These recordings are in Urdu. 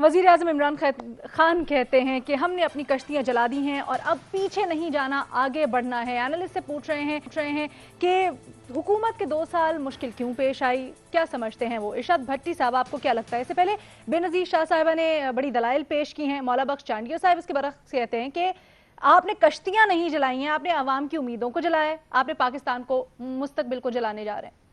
وزیر اعظم عمران خان کہتے ہیں کہ ہم نے اپنی کشتیاں جلا دی ہیں اور اب پیچھے نہیں جانا، آگے بڑھنا ہے۔ اینالسٹ سے پوچھ رہے ہیں کہ حکومت کے 2 سال مشکل کیوں پیش آئی، کیا سمجھتے ہیں وہ؟ ارشاد بھٹی صاحب، آپ کو کیا لگتا ہے؟ اس سے پہلے بے نظیر شاہ صاحبہ نے بڑی دلائل پیش کی ہیں۔ مولا بخش چانڈیو صاحب اس کے برعکس کہتے ہیں کہ آپ نے کشتیاں نہیں جلائی ہیں، آپ نے عوام کی امیدوں کو جلایا ہے، آپ نے پاکستان کو، مستقبل کو جلانے جا رہے ہیں۔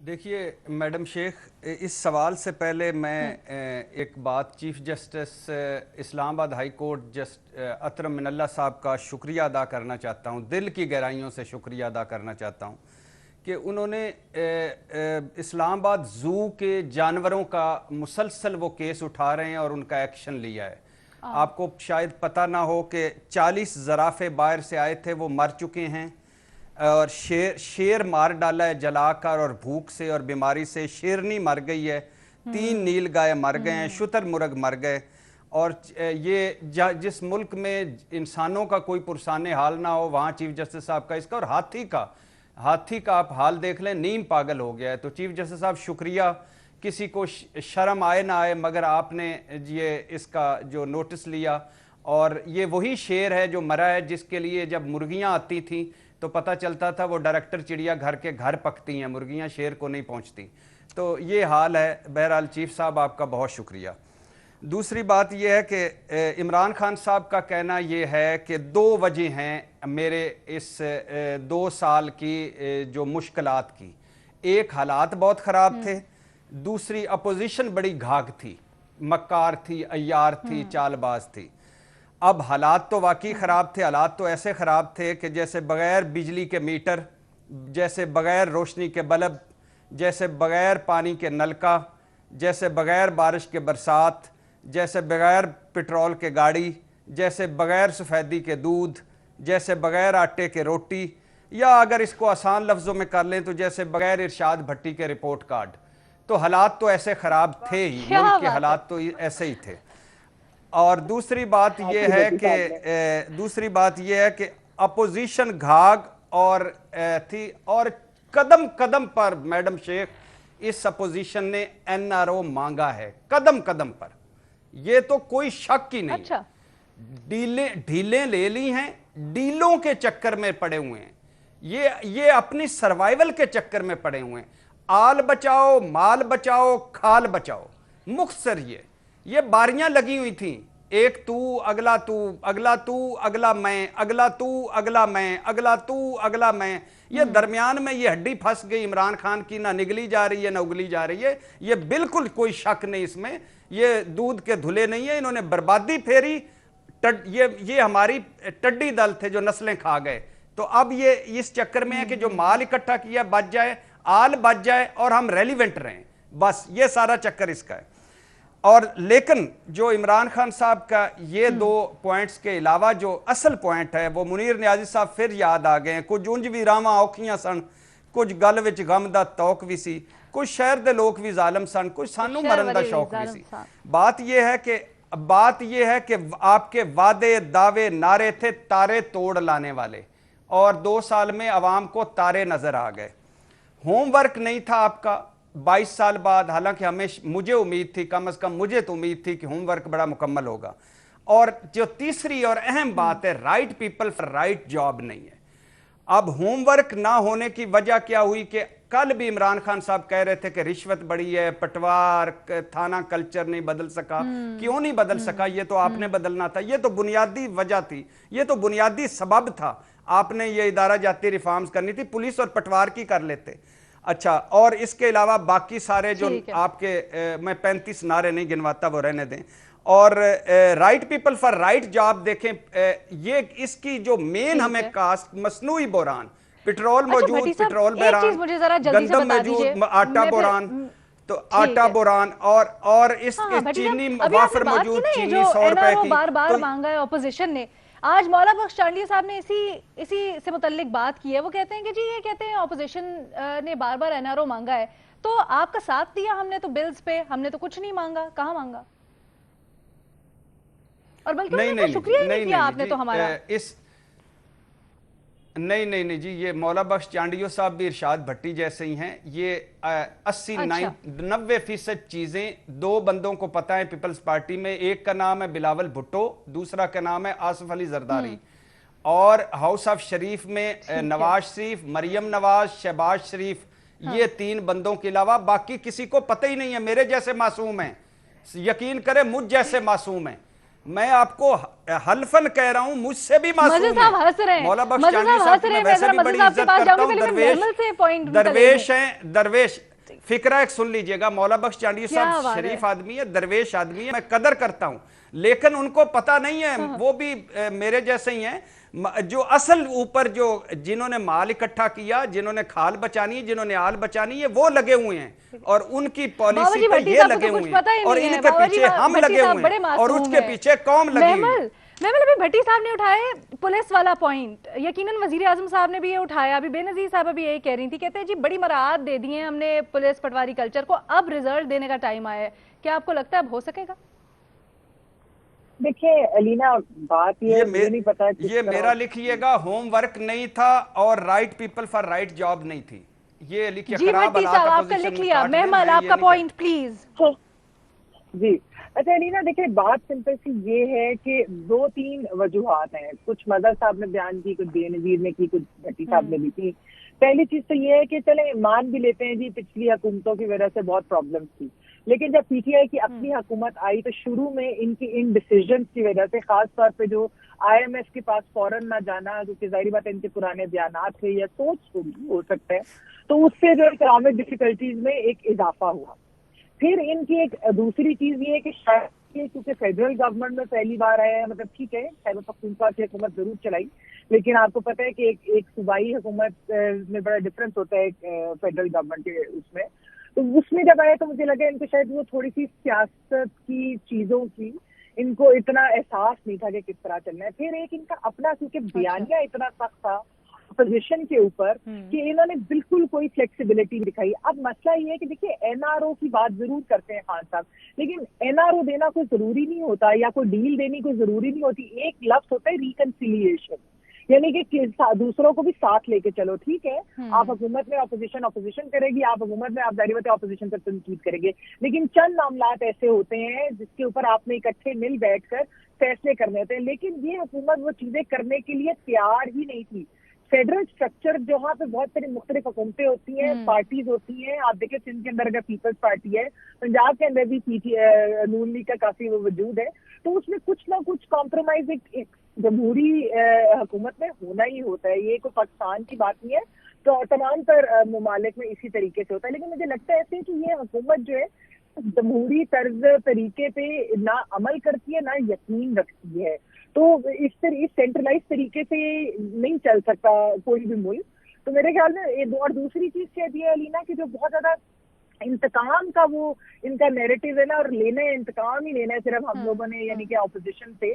دیکھیے میڈم شیخ، اس سوال سے پہلے میں ایک بات چیف جسٹس اسلام آباد ہائی کورٹ اطہر من اللہ صاحب کا شکریہ ادا کرنا چاہتا ہوں، دل کی گہرائیوں سے شکریہ ادا کرنا چاہتا ہوں کہ انہوں نے اسلام آباد زو کے جانوروں کا مسلسل وہ کیس اٹھا رہے ہیں اور ان کا ایکشن لیا ہے۔ آپ کو شاید پتہ نہ ہو کہ 40 زرافے باہر سے آئے تھے، وہ مر چکے ہیں، اور شیر مار ڈالا ہے جلا کر اور بھوک سے اور بیماری سے۔ شیرنی مر گئی ہے، 3 نیل گائے مر گئے ہیں، شتر مرغ مر گئے۔ اور یہ جس ملک میں انسانوں کا کوئی پرسان حال نہ ہو، وہاں چیف جسٹس صاحب کا اس کا، اور ہاتھی کا آپ حال دیکھ لیں، نیم پاگل ہو گیا ہے۔ تو چیف جسٹس صاحب شکریہ، کسی کو شرم آئے نہ آئے مگر آپ نے یہ اس کا جو نوٹس لیا، اور یہ وہی شیر ہے جو مرا ہے جس کے لیے جب مرغیاں آتی تھیں تو پتہ چلتا تھا وہ ڈائریکٹر چڑیا گھر کے گھر پکتی ہیں، مرغیاں شیر کو نہیں پہنچتی۔ تو یہ حال ہے۔ بہرحال چیف صاحب آپ کا بہت شکریہ۔ دوسری بات یہ ہے کہ عمران خان صاحب کا کہنا یہ ہے کہ 2 وجہ ہیں میرے اس 2 سال کی جو مشکلات کی۔ ایک، حالات بہت خراب تھے، دوسری اپوزیشن بڑی گھاگ تھی، مکار تھی، عیار تھی، چال باز تھی۔ اب حالات تو واقعی خراب تھے، حالات تو ایسے خراب تھے کہ جیسے بغیر بجلی کے میٹر، جیسے بغیر روشنی کے بلب، جیسے بغیر پانی کے نلکا، جیسے بغیر بارش کے برسات، جیسے بغیر پٹرول کے گاڑی، جیسے بغیر سفیدی کے دودھ، جیسے بغیر آٹے کے روٹی، یا اگر اس کو آسان لفظوں میں کر لیں تو جیسے بغیر ارشاد بھٹی کے رپورٹ کارڈ۔ تو حالات تو ایسے خراب تھے ہی، ملک کے حالات تو ایسے ہی تھے۔ اور دوسری بات یہ ہے کہ اپوزیشن گھاگ اور تھی، اور قدم قدم پر میڈم شیخ اس اپوزیشن نے این آر او مانگا ہے، قدم قدم پر، یہ تو کوئی شک ہی نہیں۔ اچھا، ڈھیلیں لے لی ہیں، ڈیلوں کے چکر میں پڑے ہوئے ہیں، یہ اپنی سروائیول کے چکر میں پڑے ہوئے ہیں۔ آل بچاؤ، مال بچاؤ، کھال بچاؤ، مختصر یہ باریاں لگی ہوئی تھیں، ایک تو، اگلا تو، اگلا تو، اگلا میں، اگلا تو، اگلا میں، اگلا تو، اگلا میں، یہ درمیان میں یہ ہڈی پھنس گئی عمران خان کی، نہ نگلی جا رہی ہے نہ اگلی جا رہی ہے۔ یہ بالکل کوئی شک نہیں اس میں، یہ دودھ کے دھلے نہیں ہیں، انہوں نے بربادی پھیری۔ یہ ہماری ٹڈی دل تھے جو نسلیں کھا گئے، تو اب یہ اس چکر میں ہے کہ جو مال اکٹھا کیا بچ جائے، آل بچ جائے اور ہم ریلیونٹ رہیں، بس یہ سارا چکر اس کا ہے۔ اور لیکن جو عمران خان صاحب کا یہ 2 پوائنٹس کے علاوہ جو اصل پوائنٹ ہے وہ منیر نیازی صاحب پھر یاد آ گئے ہیں۔ کچھ اونج بھی راواں اوکھیاں سن، کچھ گل وچ غم دا توق بھی سی، کچھ شہر دے لوگ بھی ظالم سن، کچھ سانو مرن دا شوق بھی سی۔ بات یہ ہے کہ آپ کے وعدے، دعوے، نعرے تھے تارے توڑ لانے والے، اور 2 سال میں عوام کو تارے نظر آ گئے۔ ہوم ورک نہیں تھا آپ کا 22 سال بعد، حالانکہ مجھے امید تھی، کم از کم مجھے تو امید تھی کہ ہوم ورک بڑا مکمل ہوگا۔ اور جو تیسری اور اہم بات ہے، right people for right job نہیں ہے۔ اب ہوم ورک نہ ہونے کی وجہ کیا ہوئی کہ کل بھی عمران خان صاحب کہہ رہے تھے کہ رشوت بڑی ہے، پٹوار، تھانہ کلچر نہیں بدل سکا۔ کیوں نہیں بدل سکا؟ یہ تو آپ نے بدلنا تھا، یہ تو بنیادی وجہ تھی، یہ تو بنیادی سبب تھا۔ آپ نے یہ ادارہ جاتی ریفارمز کرنی تھی، پولیس اور پٹوار کی کر لیتے۔ اچھا، اور اس کے علاوہ باقی سارے جو آپ کے، میں 35 نعرے نہیں گنواتا، وہ رہنے دیں۔ اور right people for right job دیکھیں، یہ اس کی جو مین ہمیں کاسٹ، مصنوعی بحران، پٹرول موجود، پٹرول بحران، گندم موجود، آٹا بحران، تو آٹا بحران، اور اس چینی وافر موجود، چینی 100 روپے کی، بار بار مانگا ہے اپوزیشن نے۔ آج مولا بخش چانڈیو صاحب نے اسی سے متعلق بات کی ہے، وہ کہتے ہیں کہ جی، یہ کہتے ہیں اپوزیشن نے بار بار این آر او مانگا ہے، تو آپ کا ساتھ دیا ہم نے تو بلز پہ، ہم نے تو کچھ نہیں مانگا، کہاں مانگا؟ اور بلکہ انہوں نے شکریہ ہی نہیں کیا آپ نے تو ہمارا۔ نہیں نہیں نہیں جی، یہ مولا بخش چانڈیو صاحب بھی ارشاد بھٹی جیسے ہی ہیں. یہ 80-90% چیزیں دو بندوں کو پتہ ہے پیپلز پارٹی میں. ایک کا نام ہے بلاول بھٹو، دوسرا کا نام ہے آصف علی زرداری. اور ہاؤس آف شریف میں نواز شریف، مریم نواز، شہباز شریف، یہ 3 بندوں کے علاوہ باقی کسی کو پتہ ہی نہیں ہے. میرے جیسے معصوم ہیں، یقین کریں مجھ جیسے معصوم ہیں. میں آپ کو حلفاً کہہ رہا ہوں مجھ سے بھی معصوم ہیں. مولا بخش چانڈیو صاحب کی میں ویسے بھی بڑی عزت کرتا ہوں. درویش ہیں، درویش. فکرہ ایک سن لیجئے گا، مولا بخش چانڈیو صاحب شریف آدمی ہے، درویش آدمی ہے، میں قدر کرتا ہوں. لیکن ان کو پتہ نہیں ہے، وہ بھی میرے جیسے ہی ہیں. جو اصل اوپر جو جنہوں نے مال اکٹھا کیا، جنہوں نے کھال بچانی ہے، جنہوں نے آل بچانی ہے، وہ لگے ہوئے ہیں اور ان کی پالیسی پہ یہ لگے ہوئے ہیں اور ان کے پیچھے ہم لگے ہوئے ہیں اور اس کے پیچھے قوم لگی ہوئی ہے. محمل ابھی بھٹی صاحب نے اٹھائے پولیس والا پوائنٹ، یقیناً وزیر اعظم صاحب نے بھی یہ اٹھایا. ابھی بے نظیر صاحب ابھی یہی کہہ رہی تھی، کہتے ہیں جی بڑی مراعات دے دی ہیں ہم نے پولیس پٹواری کلچر کو، اب رزلٹ دینے کا ٹائم آیا ہے. کیا آپ کو لگتا ہے اب ہو سکے گا؟ دیکھیں علینا، بات یہ نہیں پتا. یہ میرا لکھیے گا، ہوم ورک نہیں تھا اور right people for right job نہیں تھی. یہ لکھیے خراب حالات آپ کا لکھ لیا. محمل آپ کا پوائنٹ پلیز. جی اچھا علینا، دیکھیں بات سمپل سی یہ ہے کہ 2-3 وجوہات ہیں. کچھ مظہر صاحب نے بیان کی، کچھ بے نظیر نے کی، کچھ بھٹی صاحب نے بھی کی. پہلی چیز تو یہ ہے کہ چلیں مان بھی لیتے ہیں جی پچھلی حکومتوں کی وجہ سے بہت پرابلمز تھی، لیکن جب پی ٹی آئی کی اپنی حکومت آئی تو شروع میں ان کی ان ڈیسیژنز کی وجہ سے، خاص طور پہ جو آئی ایم ایف کے پاس فوراً نہ جانا، کیونکہ ظاہری بات ہے ان کے پرانے بیانات تھے یا سوچ ہو سکتا ہے، تو اس سے جو اکنامک ڈیفیکلٹیز میں ایک اضافہ ہوا. پھر ان کی ایک دوسری چیز یہ ہے کہ شاید کیونکہ فیڈرل گورنمنٹ میں پہلی بار آیا ہے، مطلب ٹھیک ہے خیبر پختونخوا کی حکومت ضرور چلائی، لیکن آپ کو پتہ ہے کہ ایک صوبائی حکومت میں بڑا ڈفرنس ہوتا ہے فیڈرل گورنمنٹ کے اس میں. تو اس میں جب آیا تو مجھے لگا ان کو شاید وہ تھوڑی سی سیاست کی چیزوں کی ان کو اتنا احساس نہیں تھا کہ کس طرح چلنا ہے. پھر ایک ان کا اپنا کیونکہ بیانیہ اتنا سخت تھا اپوزیشن کے اوپر کہ انہوں نے بالکل کوئی فلیکسیبلٹی دکھائی. اب مسئلہ یہ ہے کہ دیکھیے این آر او کی بات ضرور کرتے ہیں خان صاحب، لیکن این آر او دینا کوئی ضروری نہیں ہوتا یا کوئی ڈیل دینی کوئی ضروری نہیں ہوتی. ایک لفظ ہوتا ہے ریکنسیلیشن، یعنی کہ دوسروں کو بھی ساتھ لے کے چلو. ٹھیک ہے آپ حکومت میں اپوزیشن کرے گی، آپ حکومت میں آپ ظاہر بات ہے اپوزیشن پر تنقید کریں گے، لیکن چند معاملات ایسے ہوتے ہیں جس کے اوپر آپ نے اکٹھے مل بیٹھ کر فیصلے کرنے ہوتے ہیں. لیکن یہ حکومت وہ چیزیں کرنے کے لیے تیار ہی نہیں تھی. فیڈرل سٹرکچر جہاں پہ بہت ساری مختلف حکومتیں ہوتی ہیں، پارٹیز ہوتی ہیں، آپ دیکھیں سندھ کے اندر اگر پیپلز پارٹی ہے، پنجاب کے اندر بھی نون لیگ کا کافی وجود ہے، تو اس میں کچھ نہ کچھ کمپرومائز ایک جمہوری حکومت میں ہونا ہی ہوتا ہے. یہ کوئی پاکستان کی بات نہیں ہے، تو تمام تر ممالک میں اسی طریقے سے ہوتا ہے. لیکن مجھے لگتا ہے ایسے کہ یہ حکومت جو ہے جمہوری طرز طریقے پہ نہ عمل کرتی ہے نہ یقین رکھتی ہے. تو اس سینٹرلائز طریقے سے نہیں چل سکتا کوئی بھی ملک. تو میرے خیال میں اور دوسری چیز کہہ دی ہے علینا کہ جو بہت زیادہ انتقام کا وہ ان کا نیریٹو ہے نا، اور لینا ہے انتقام ہی لینا ہے صرف ہم لوگوں نے یعنی کہ اپوزیشن سے،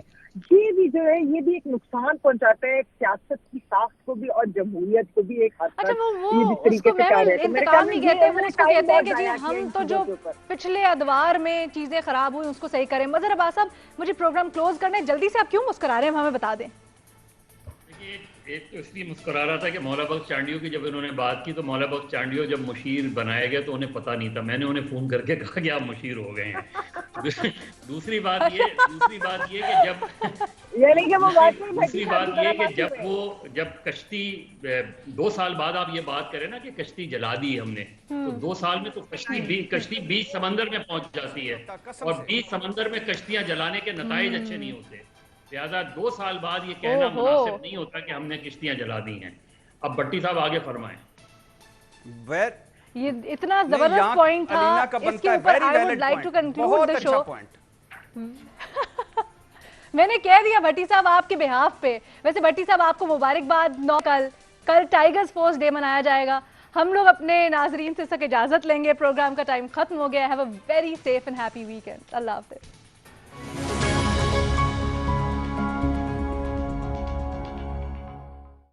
یہ بھی جو ہے یہ بھی ایک نقصان پہنچاتا ہے سیاست کی ساخت کو بھی اور جمہوریت کو بھی ایک حد تک. یہ جس طریقے سے کہہ رہے ہیں انتقام نہیں کہتے، وہ اس کو کہتے ہیں کہ جی ہم تو جو پچھلے ادوار میں چیزیں خراب ہوئی اس کو صحیح کریں. مظہر عباس صاحب مجھے پروگرام کلوز کرنا ہے، جلدی سے آپ کیوں مسکرا رہے ہیں ہمیں بتا دیں. ایک تو اس لیے مسکرا رہا تھا کہ مولا بخش چانڈیو کی جب انہوں نے بات کی تو مولا بخش چانڈیو جب مشیر بنائے گئے تو انہیں پتہ نہیں تھا. میں نے انہیں فون کر کے کہا کہ آپ مشیر ہو گئے ہیں. دوسری بات یہ کہ جب کشتی 2 سال بعد آپ یہ بات کریں نا کہ کشتی جلا دی ہم نے، تو 2 سال میں تو کشتی بیچ سمندر میں پہنچ جاتی ہے، اور بیچ سمندر میں کشتیاں جلانے کے نتائج اچھے نہیں ہوتے. لہٰذا 2 سال بعد یہ کہنا مناسب نہیں ہوتا کہ ہم نے کشتیاں جلا دی ہیں. اب بھٹی صاحب آگے فرمائیں. یہ اتنا زبردست پوائنٹ تھا، اس کے اوپر I would like to conclude the show. میں نے کہہ دیا بھٹی صاحب آپ کے بہاف پہ. ویسے بھٹی صاحب آپ کو مبارکباد. کل ٹائیگرز فورس ڈے منایا جائے گا. ہم لوگ اپنے ناظرین سے اجازت لیں گے، پروگرام کا ٹائم ختم ہو گیا. Have a very safe and happy weekend. اللہ حافظ.